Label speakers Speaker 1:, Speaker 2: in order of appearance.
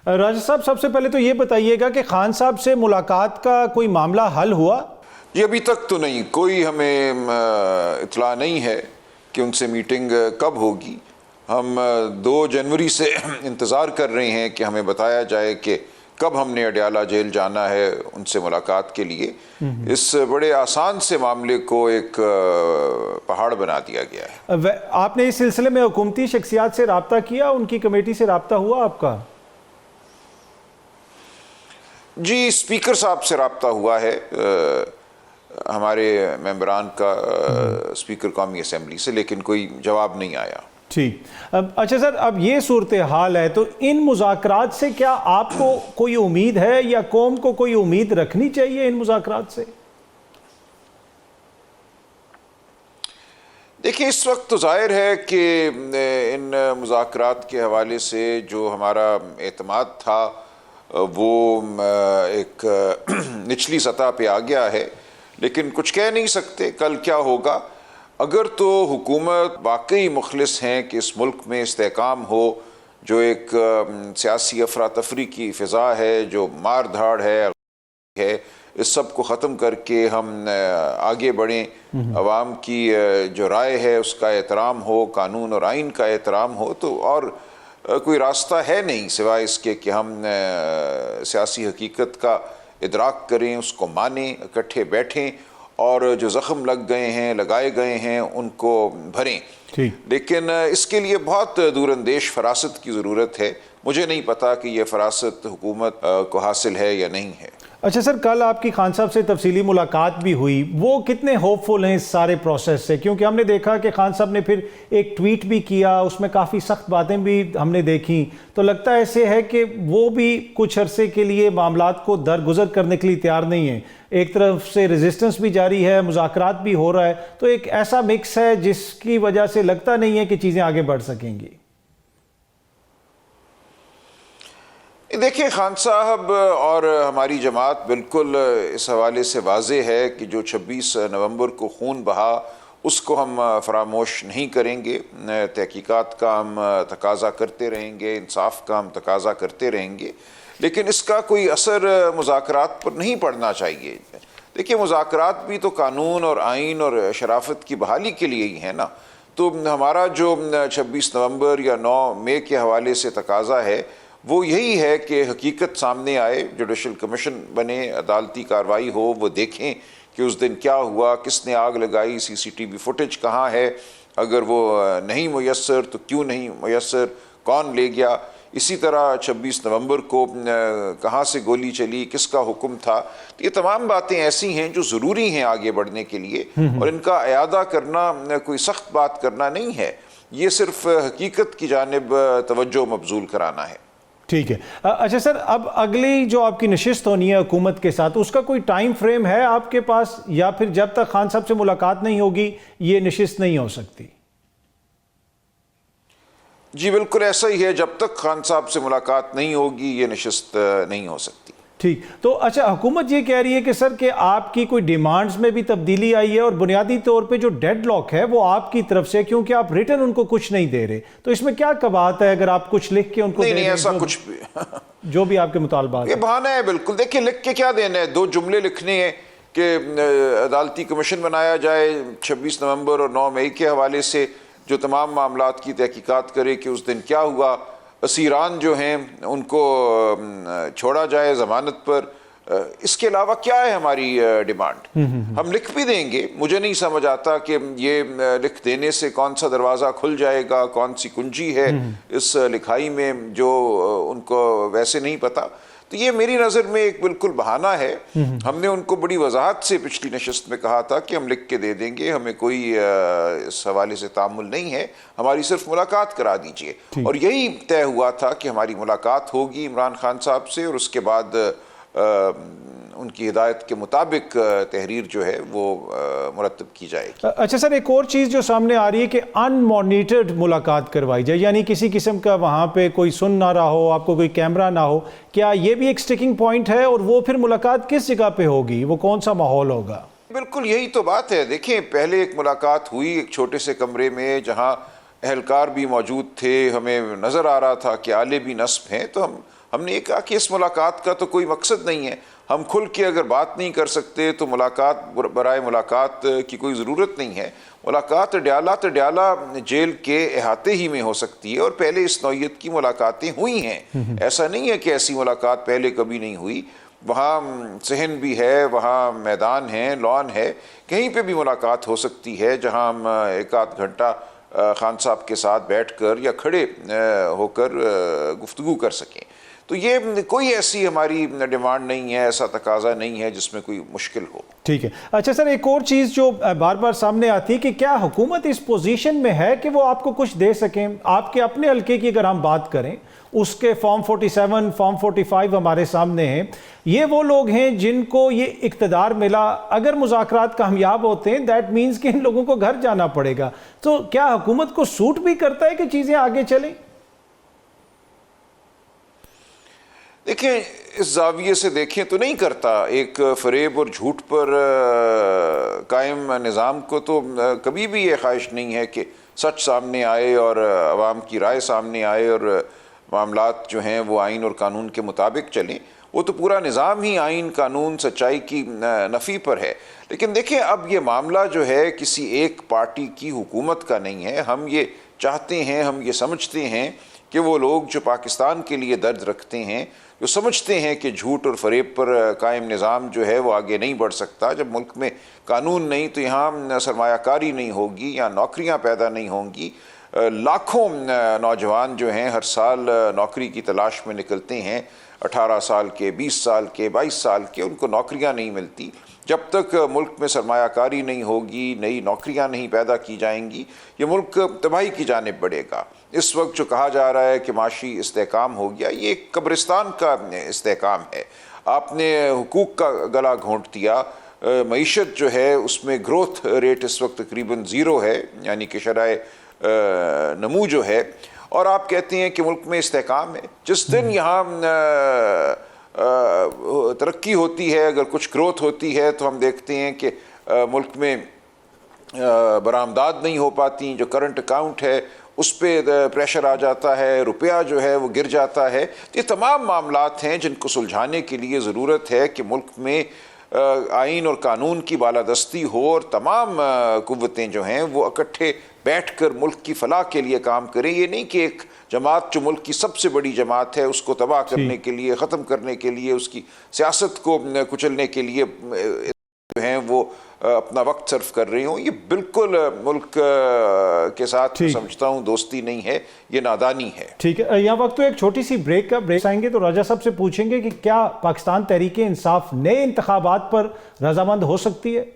Speaker 1: राजा साहब, सबसे पहले तो ये बताइएगा कि खान साहब से मुलाकात का कोई मामला हल हुआ?
Speaker 2: जी अभी तक तो नहीं, कोई हमें इत्तला नहीं है कि उनसे मीटिंग कब होगी। हम 2 जनवरी से इंतज़ार कर रहे हैं कि हमें बताया जाए कि कब हमने अडयाला जेल जाना है उनसे मुलाकात के लिए। इस बड़े आसान से मामले को एक पहाड़ बना दिया गया है।
Speaker 1: आपने इस सिलसिले में हुकूमती शख्सियात से रब्ता किया, उनकी कमेटी से रब्ता हुआ आपका?
Speaker 2: जी स्पीकर साहब से रब्ता हुआ है, हमारे मेंबरान का स्पीकर कौमी असम्बली से, लेकिन कोई जवाब नहीं आया।
Speaker 1: ठीक। अच्छा सर, अब ये सूरत हाल है तो इन मुज़ाकरात से क्या आपको कोई उम्मीद है या कौम को कोई उम्मीद रखनी चाहिए इन मुज़ाकरात से?
Speaker 2: देखिए इस वक्त तो जाहिर है कि इन मुज़ाकरात के हवाले से जो हमारा एतमाद था वो एक निचली सतह पे आ गया है, लेकिन कुछ कह नहीं सकते कल क्या होगा। अगर तो हुकूमत वाकई मुखलिस हैं कि इस मुल्क में इस्तेहकाम हो, जो एक सियासी अफरा तफरी की फ़िज़ा है, जो मार धाड़ है, इस सब को ख़त्म करके हम आगे बढ़ें, अवाम की जो राय है उसका एहतराम हो, कानून और आइन का एहतराम हो, तो और कोई रास्ता है नहीं सिवाय इसके कि हम सियासी हकीकत का इदराक करें, उसको मानें, इकट्ठे बैठें और जो ज़ख्म लग गए हैं, लगाए गए हैं, उनको भरें। लेकिन इसके लिए बहुत दूरंदेश फरासत की ज़रूरत है। मुझे नहीं पता कि यह फरासत हुकूमत को हासिल है या नहीं है।
Speaker 1: अच्छा सर, कल आपकी खान साहब से तफसीली मुलाकात भी हुई, वो कितने होपफुल हैं इस सारे प्रोसेस से? क्योंकि हमने देखा कि खान साहब ने फिर एक ट्वीट भी किया, उसमें काफ़ी सख्त बातें भी हमने देखी, तो लगता ऐसे है कि वो भी कुछ अरसे के लिए मामलात को दरगुजर करने के लिए तैयार नहीं है। एक तरफ से रेजिस्टेंस भी जारी है, मुज़ाकरात भी हो रहा है, तो एक ऐसा मिक्स है जिसकी वजह से लगता नहीं है कि चीज़ें आगे बढ़ सकेंगी।
Speaker 2: देखिए खान साहब और हमारी जमात बिल्कुल इस हवाले से वाज़े है कि जो 26 नवंबर को खून बहा उसको हम फरामोश नहीं करेंगे। तहकीकात का हम तकाज़ा करते रहेंगे, इंसाफ का हम तकाज़ा करते रहेंगे, लेकिन इसका कोई असर मुज़ाकरात पर नहीं पड़ना चाहिए। देखिए मुज़ाकरात भी तो कानून और आइन और शराफत की बहाली के लिए ही है ना। तो हमारा जो 26 नवंबर या 9 मई के हवाले से तकाज़ा है वो यही है कि हकीकत सामने आए, जुडिशल कमीशन बने, अदालती कार्रवाई हो, वो देखें कि उस दिन क्या हुआ, किसने आग लगाई, CCTV फुटेज कहाँ है, अगर वो नहीं मुयस्सर तो क्यों नहीं मुयस्सर, कौन ले गया। इसी तरह 26 नवंबर को कहाँ से गोली चली, किसका हुक्म था। तो ये तमाम बातें ऐसी हैं जो ज़रूरी हैं आगे बढ़ने के लिए, और इनका अयादा करना कोई सख्त बात करना नहीं है, ये सिर्फ हकीकत की जानिब तवज्जो मबजूल कराना है।
Speaker 1: ठीक है। अच्छा सर, अब अगली जो आपकी नशिस्त होनी है हुकूमत के साथ, उसका कोई टाइम फ्रेम है आपके पास, या फिर जब तक खान साहब से मुलाकात नहीं होगी ये नशिस्त नहीं हो सकती?
Speaker 2: जी बिल्कुल ऐसा ही है, जब तक खान साहब से मुलाकात नहीं होगी ये नशिस्त नहीं हो सकती।
Speaker 1: ठीक। तो अच्छा, हुकूमत ये कह रही है कि सर कि आपकी कोई डिमांड्स में भी तब्दीली आई है और बुनियादी तौर पे जो डेडलॉक है वो आपकी तरफ से, क्योंकि आप रिटर्न उनको कुछ नहीं दे रहे। तो इसमें क्या कबात है अगर आप कुछ लिख के उनको
Speaker 2: नहीं ऐसा कुछ भी
Speaker 1: जो भी आपके मुतालबात,
Speaker 2: ये बहाना है बिल्कुल। देखिए लिख के क्या देना है, 2 जुमले लिखने हैं कि अदालती कमीशन बनाया जाए 26 नवंबर और 9 मई के हवाले से, जो तमाम मामलात की तहकीकात करे कि उस दिन क्या हुआ, असीरान जो हैं उनको छोड़ा जाए ज़मानत पर। इसके अलावा क्या है हमारी डिमांड? हम लिख भी देंगे, मुझे नहीं समझ आता कि ये लिख देने से कौन सा दरवाज़ा खुल जाएगा, कौन सी कुंजी है इस लिखाई में जो उनको वैसे नहीं पता। तो ये मेरी नज़र में एक बिल्कुल बहाना है। हमने उनको बड़ी वजाहत से पिछली नशिस्त में कहा था कि हम लिख के दे देंगे, हमें कोई इस हवाले से तामुल नहीं है, हमारी सिर्फ मुलाकात करा दीजिए। और यही तय हुआ था कि हमारी मुलाकात होगी इमरान खान साहब से, और उसके बाद उनकी हिदायत के मुताबिक तहरीर जो है वो मुरतब की जाएगी।
Speaker 1: अच्छा सर, एक और चीज़ जो सामने आ रही है कि अनमॉनिटर्ड मुलाकात करवाई जाए, यानी किसी किस्म का वहाँ पे कोई सुन ना रहा हो, आपको कोई कैमरा ना हो, क्या ये भी एक स्टिकिंग पॉइंट है? और वो फिर मुलाकात किस जगह पे होगी, वो कौन सा माहौल होगा?
Speaker 2: बिल्कुल यही तो बात है। देखिए पहले एक मुलाकात हुई एक छोटे से कमरे में जहाँ एहलकार भी मौजूद थे, हमें नज़र आ रहा था कि आले भी नस्ब हैं, तो हमने ये कहा कि इस मुलाकात का तो कोई मकसद नहीं है, हम खुल के अगर बात नहीं कर सकते तो मुलाकात बराए मुलाकात की कोई ज़रूरत नहीं है। मुलाकात डयाला जेल के अहाते ही में हो सकती है और पहले इस नौइयत की मुलाकातें हुई हैं। ऐसा नहीं है कि ऐसी मुलाकात पहले कभी नहीं हुई। वहाँ सहन भी है, वहाँ मैदान है, लॉन है, कहीं पे भी मुलाकात हो सकती है जहाँ हम एक आध घंटा खान साहब के साथ बैठकर या खड़े होकर गुफ्तगू कर सकें। तो ये कोई ऐसी हमारी डिमांड नहीं है, ऐसा तकाजा नहीं है जिसमें कोई मुश्किल हो।
Speaker 1: ठीक है। अच्छा सर, एक और चीज़ जो बार बार सामने आती है कि क्या हुकूमत इस पोजीशन में है कि वो आपको कुछ दे सकें? आपके अपने हल्के की अगर हम बात करें, उसके फॉर्म 47, फॉर्म 45 हमारे सामने हैं। ये वो लोग हैं जिनको ये इक़्तिदार मिला, अगर मुज़ाकरात कामयाब होते हैं दैट मीन्स कि इन लोगों को घर जाना पड़ेगा। तो क्या हुकूमत को सूट भी करता है कि चीज़ें आगे चलें?
Speaker 2: देखें, इस जाविये से देखें तो नहीं करता। एक फ़रेब और झूठ पर कायम निज़ाम को तो कभी भी ये ख्वाहिश नहीं है कि सच सामने आए और अवाम की राय सामने आए और मामलात जो हैं वो आइन और कानून के मुताबिक चलें। वो तो पूरा निज़ाम ही आइन, कानून, सच्चाई की नफ़ी पर है। लेकिन देखें, अब ये मामला जो है किसी एक पार्टी की हुकूमत का नहीं है। हम ये चाहते हैं, हम ये समझते हैं कि वो लोग जो पाकिस्तान के लिए दर्द रखते हैं, जो समझते हैं कि झूठ और फ़रेब पर कायम निज़ाम जो है वो आगे नहीं बढ़ सकता, जब मुल्क में कानून नहीं तो यहाँ सरमायाकारी नहीं होगी, यहाँ नौकरियाँ पैदा नहीं होंगी। लाखों नौजवान जो हैं हर साल नौकरी की तलाश में निकलते हैं, 18 साल के, 20 साल के, 22 साल के, उनको नौकरियाँ नहीं मिलती। जब तक मुल्क में सरमायाकारी नहीं होगी, नई नौकरियां नहीं पैदा की जाएंगी, ये मुल्क तबाही की जानिब बढ़ेगा। इस वक्त जो कहा जा रहा है कि माशी इस्तेहकाम हो गया, ये कब्रिस्तान का इस्तेहकाम है। आपने हुकूक का गला घोंट दिया। मईशत जो है उसमें ग्रोथ रेट इस वक्त तकरीबन ज़ीरो है, यानी कि शराय नमू जो है, और आप कहते हैं कि मुल्क में इस्तेहकाम है। जिस दिन यहाँ तरक्की होती है, अगर कुछ ग्रोथ होती है, तो हम देखते हैं कि मुल्क में बरामदात नहीं हो पाती, जो करंट अकाउंट है उस पर प्रेशर आ जाता है, रुपया जो है वो गिर जाता है। ये तमाम मामलात हैं जिनको सुलझाने के लिए ज़रूरत है कि मुल्क में आइन और कानून की बालादस्ती हो और तमाम कुव्वतें जो हैं वो इकट्ठे बैठकर मुल्क की फलाह के लिए काम करें। ये नहीं कि एक जमात जो मुल्क की सबसे बड़ी जमात है उसको तबाह करने के लिए, ख़त्म करने के लिए, उसकी सियासत को कुचलने के लिए जो हैं वो अपना वक्त सर्फ कर रही हूँ। ये बिल्कुल मुल्क के साथ समझता हूँ दोस्ती नहीं है, ये नादानी है।
Speaker 1: ठीक है, यहाँ वक्त तो एक छोटी सी ब्रेक आएंगे तो राजा साहब से पूछेंगे कि क्या पाकिस्तान तहरीक इंसाफ नए इंतखाबात पर रजामंद हो सकती है?